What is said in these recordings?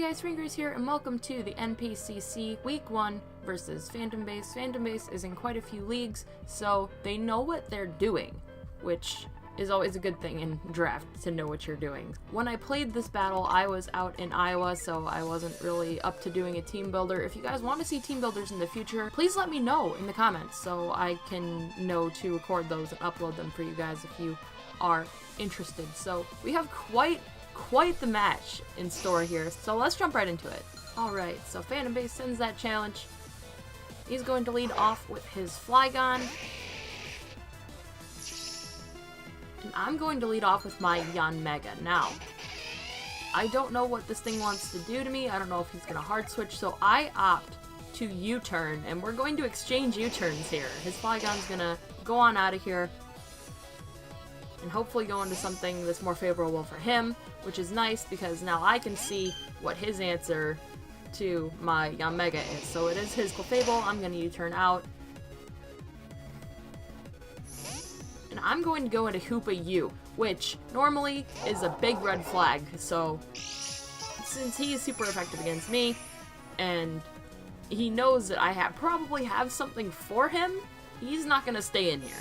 guys, Fingers here, and welcome to the NPCC Week 1 versus Phantombass. Phantombass is in quite a few leagues, so they know what they're doing, which is always a good thing in draft, to know what you're doing. When I played this battle, I was out in Iowa, so I wasn't really up to doing a team builder. If you guys want to see team builders in the future, please let me know in the comments so I can know to record those and upload them for you guys if you are interested. So we have quite the match in store here, so let's jump right into it. Alright, so Phantombass sends that challenge. He's going to lead off with his Flygon. And I'm going to lead off with my Yanmega. Now, I don't know what this thing wants to do to me. I don't know if he's going to hard switch, so I opt to U-turn, and we're going to exchange U-turns here. His Flygon's going to go on out of here and hopefully go into something that's more favorable for him, which is nice because now I can see what his answer to my Yanmega is. So it is his Clefable. I'm going to U-turn out. And I'm going to go into Hoopa U, which normally is a big red flag. So since he is super effective against me, and he knows that I probably have something for him, he's not going to stay in here.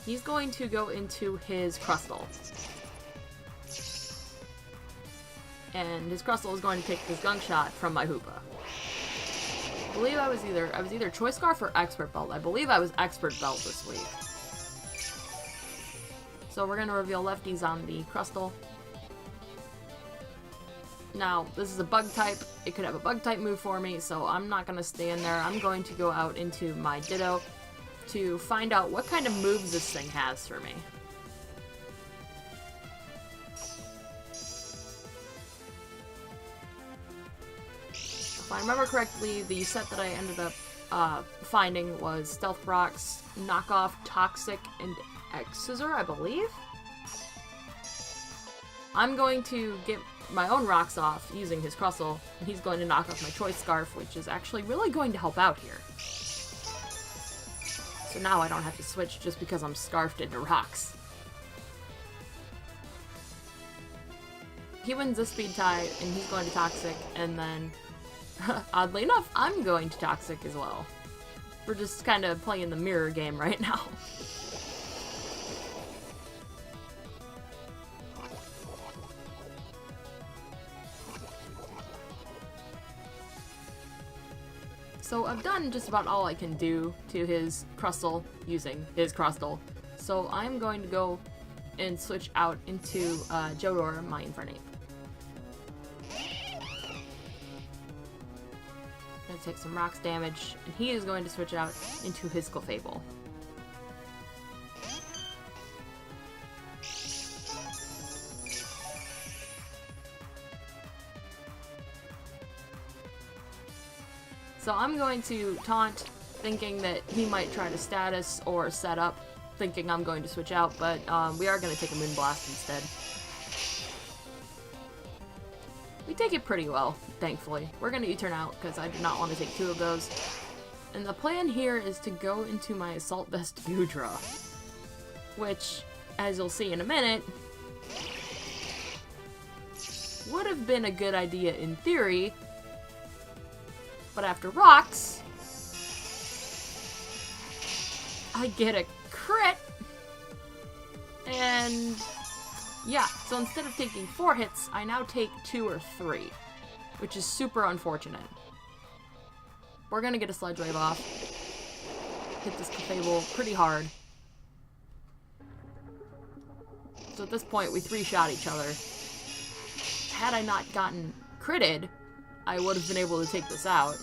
He's going to go into his Crustle. And his Crustle is going to take this Gunk Shot from my Hoopa. I believe I was either Choice Scarf or Expert Belt. I believe I was Expert Belt this week. So we're going to reveal lefties on the Crustle. Now, this is a Bug type. It could have a Bug type move for me, so I'm not going to stay in there. I'm going to go out into my Ditto to find out what kind of moves this thing has for me. If I remember correctly, the set that I ended up finding was Stealth Rocks, Knockoff, Toxic, and Excisor, I believe? I'm going to get my own rocks off using his Crustle, and he's going to knock off my Choice Scarf, which is actually really going to help out here. So now I don't have to switch just because I'm scarfed into rocks. He wins the Speed tie, and he's going to Toxic, and then, oddly enough, I'm going to Toxic as well. We're just kind of playing the mirror game right now. So I've done just about all I can do to his Crustle using his Crustle. So I'm going to go and switch out into Jodor, my Infernape. Gonna take some rocks damage, and he is going to switch out into his Clefable. So I'm going to taunt, thinking that he might try to status or set up, thinking I'm going to switch out, but we are going to take a Moonblast instead. We take it pretty well, thankfully. We're going to U-turn out because I do not want to take two of those. And the plan here is to go into my Assault Vest Goodra, which, as you'll see in a minute, would have been a good idea in theory. But after rocks, I get a crit, and yeah, so instead of taking 4 hits, I now take 2 or 3, which is super unfortunate. We're gonna get a Sludge Wave off, hit this Clefable pretty hard. So at this point, we 3-shot each other. Had I not gotten critted, I would have been able to take this out,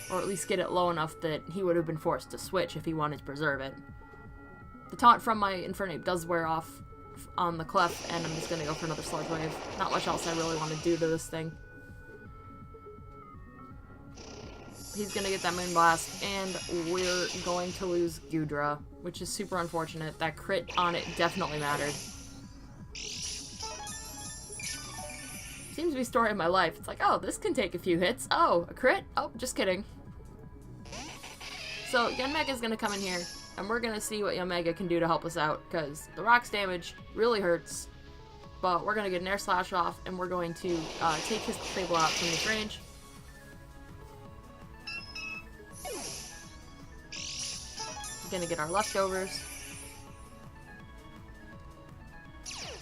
or at least get it low enough that he would have been forced to switch if he wanted to preserve it. The taunt from my Infernape does wear off on the Clef, and I'm just going to go for another Sludge Wave. Not much else I really want to do to this thing. He's going to get that Moonblast, and we're going to lose Goodra, which is super unfortunate. That crit on it definitely mattered. Seems to be story of my life. It's like, oh, this can take a few hits. Oh, a crit? Oh, just kidding. So, Yanmega's gonna come in here, and we're gonna see what Yanmega can do to help us out, because the rocks damage really hurts. but we're going to get an air slash off, and we're going to take his Fable out from this range. We're going to get our leftovers.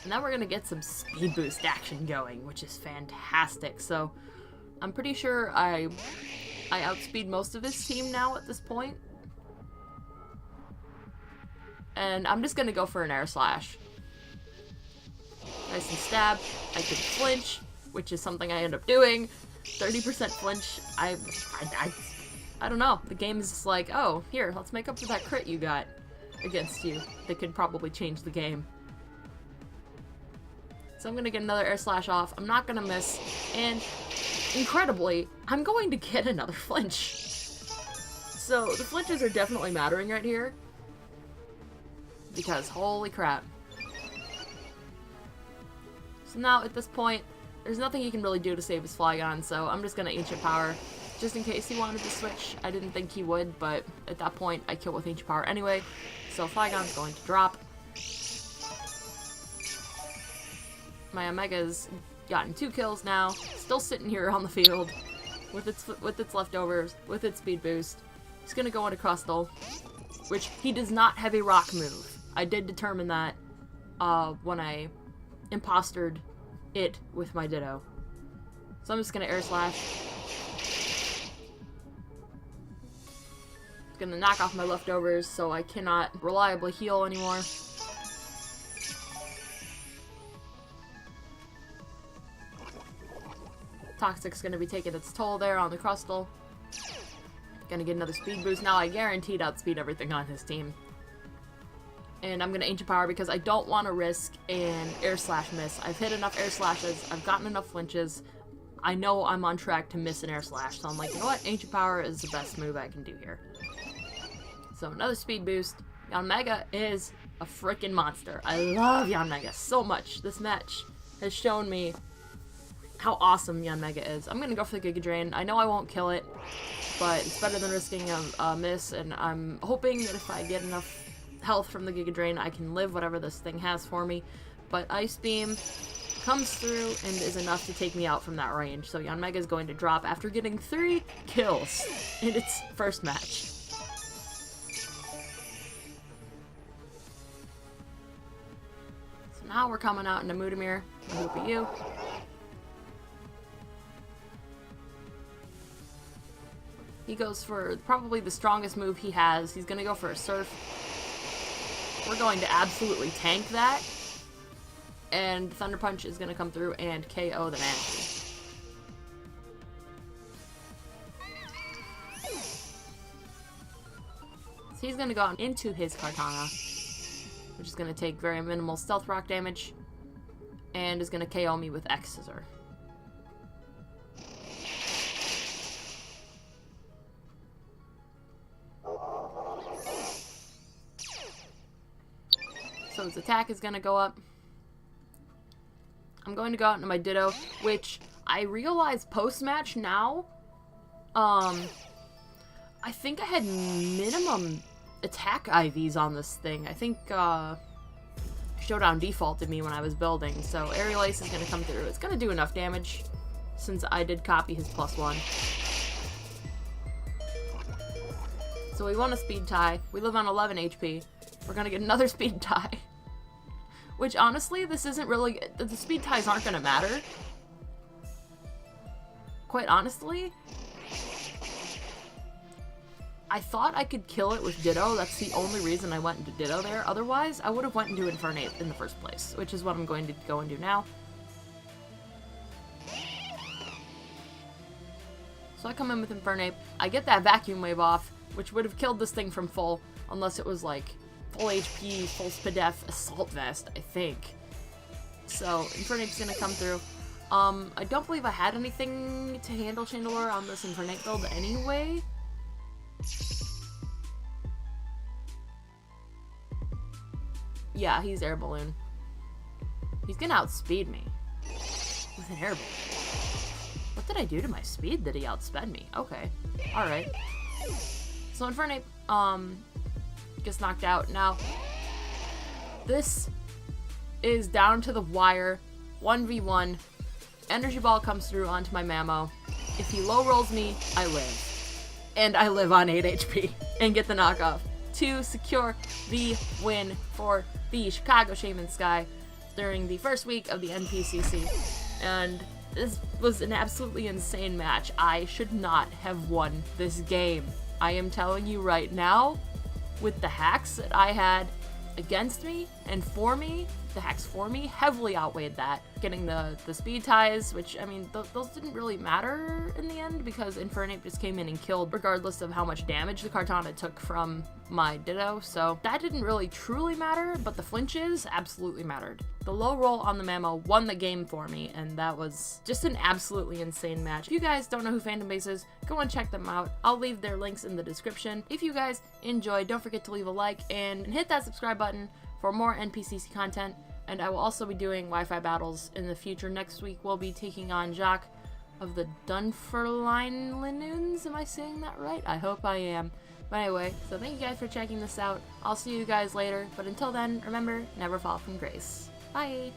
And then we're going to get some speed boost action going, which is fantastic. So I'm pretty sure I outspeed most of his team now at this point. And I'm just going to go for an air slash. Nice and stab. I can flinch, which is something I end up doing. 30% flinch. I don't know. The game is just like, oh, here, let's make up for that crit you got against you. That could probably change the game. So I'm going to get another air slash off. I'm not going to miss. And incredibly, I'm going to get another flinch. So the flinches are definitely mattering right here. Because holy crap. So now at this point, there's nothing he can really do to save his Flygon, so I'm just going to Ancient Power. Just in case he wanted to switch. I didn't think he would, but at that point, I kill with Ancient Power anyway. So Flygon's going to drop. My Omega's gotten 2 kills now, still sitting here on the field with its leftovers, with its speed boost. He's gonna go into Crustle, which he does not have a rock move. I did determine that when I impostered it with my Ditto. So I'm just gonna air slash. Gonna knock off my leftovers so I cannot reliably heal anymore. Toxic's gonna be taking its toll there on the Crustle. Gonna get another speed boost. Now I guaranteed outspeed everything on his team. And I'm gonna Ancient Power because I don't want to risk an air slash miss. I've hit enough air slashes, I've gotten enough flinches. I know I'm on track to miss an air slash, so I'm like, you know what? Ancient Power is the best move I can do here. So another speed boost. Yanmega is a freaking monster. I love Yanmega so much. This match has shown me how awesome Yanmega is. I'm gonna go for the Giga Drain. I know I won't kill it, but it's better than risking a miss, and I'm hoping that if I get enough health from the Giga Drain, I can live whatever this thing has for me. But Ice Beam comes through and is enough to take me out from that range. So Yanmega is going to drop after getting 3 kills in its first match. So now we're coming out into Mudamir. Hoop you. He goes for probably the strongest move he has. He's going to go for a Surf. We're going to absolutely tank that. And Thunder Punch is going to come through and KO the Manatee. So he's going to go into his Kartana, which is going to take very minimal Stealth Rock damage. And is going to KO me with X Scissor. So his attack is going to go up. I'm going to go out into my Ditto, which I realize post-match now, I think I had minimum attack IVs on this thing. I think Showdown defaulted me when I was building, so Aerial Ace is going to come through. It's going to do enough damage since I did copy his +1. So we won a speed tie. We live on 11 HP. We're going to get another speed tie. Which, honestly, this isn't really... The speed ties aren't going to matter. Quite honestly. I thought I could kill it with Ditto. That's the only reason I went into Ditto there. Otherwise, I would have went into Infernape in the first place. Which is what I'm going to go and do now. So I come in with Infernape. I get that Vacuum Wave off, which would have killed this thing from full. Unless it was, like... full HP, full SPDEF, Assault Vest, I think. So, Infernape's gonna come through. I don't believe I had anything to handle Chandelure on this Infernape build anyway. Yeah, he's Air Balloon. He's gonna outspeed me. With an Air Balloon. What did I do to my speed that he outsped me? Okay. Alright. So Infernape, gets knocked out. Now, this is down to the wire. 1v1. Energy ball comes through onto my Mammo. If he low rolls me, I live. And I live on 8 HP and get the knockoff to secure the win for the Chicago Shaymin-Sky during the first week of the NPCC. And this was an absolutely insane match. I should not have won this game. I am telling you right now, with the hacks that I had against me and for me, the hacks for me heavily outweighed that. Getting the speed ties, which, I mean, those didn't really matter in the end because Infernape just came in and killed regardless of how much damage the Kartana took from my Ditto, so that didn't really truly matter, but the flinches absolutely mattered. The low roll on the Mammo won the game for me, and that was just an absolutely insane match. If you guys don't know who Phantombass is, go and check them out. I'll leave their links in the description. If you guys enjoyed, don't forget to leave a like and hit that subscribe button for more NPCC content, and I will also be doing Wi-Fi battles in the future. Next week, we'll be taking on Jacques of the Dunfermline. Am I saying that right? I hope I am. But anyway, so thank you guys for checking this out. I'll see you guys later, but until then, remember, never fall from grace. Bye!